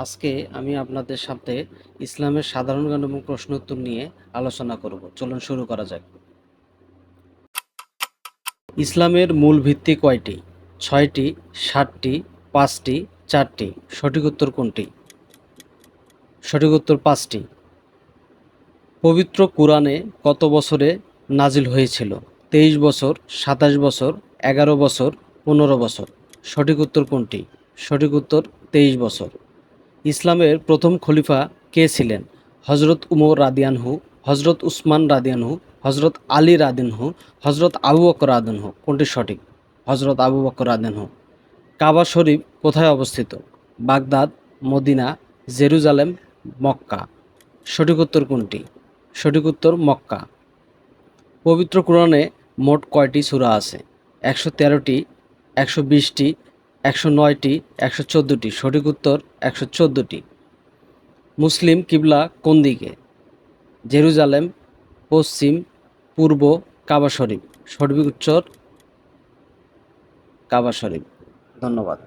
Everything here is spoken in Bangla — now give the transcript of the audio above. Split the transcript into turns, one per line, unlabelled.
আজকে আমি আপনাদের সাথে ইসলামের সাধারণ জ্ঞান এবং প্রশ্ন উত্তর নিয়ে আলোচনা করব। চলুন শুরু করা যাক। ইসলামের মূল ভিত্তি কয়টি? 6টি, 7টি, 5টি, 4টি। সঠিক উত্তর কোনটি? সঠিক উত্তর 5টি। পবিত্র কুরআনে কত বছরে নাজিল হয়েছিল? 23 বছর, 27 বছর, 11 বছর, 15 বছর। সঠিক উত্তর কোনটি? সঠিক উত্তর 23 বছর। ইসলামের প্রথম খলিফা কে ছিলেন? হজরত উমর রাদিয়ানহু, হজরত উসমান রাদিয়ানহু, হজরত আলী রাদিয়ানহু, হজরত আবু বকর রাদিয়ানহু। কোনটি সঠিক? হজরত আবু বকর রাদিয়ানহু। কাবা শরীফ কোথায় অবস্থিত? Baghdad, Medina, Jerusalem, Mecca. সঠিক উত্তর কোনটি? সঠিক উত্তর মক্কা। পবিত্র কুরআনে মোট কয়টি সূরা আছে? 113টি, 120টি, 109টি, 114টি। সঠিক উত্তর 114টি। মুসলিম কিবলা কোন দিকে? জেরুজালেম, পশ্চিম, পূর্ব, কাবা শরীফ। সঠিক উত্তর কাবা শরীফ। ধন্যবাদ।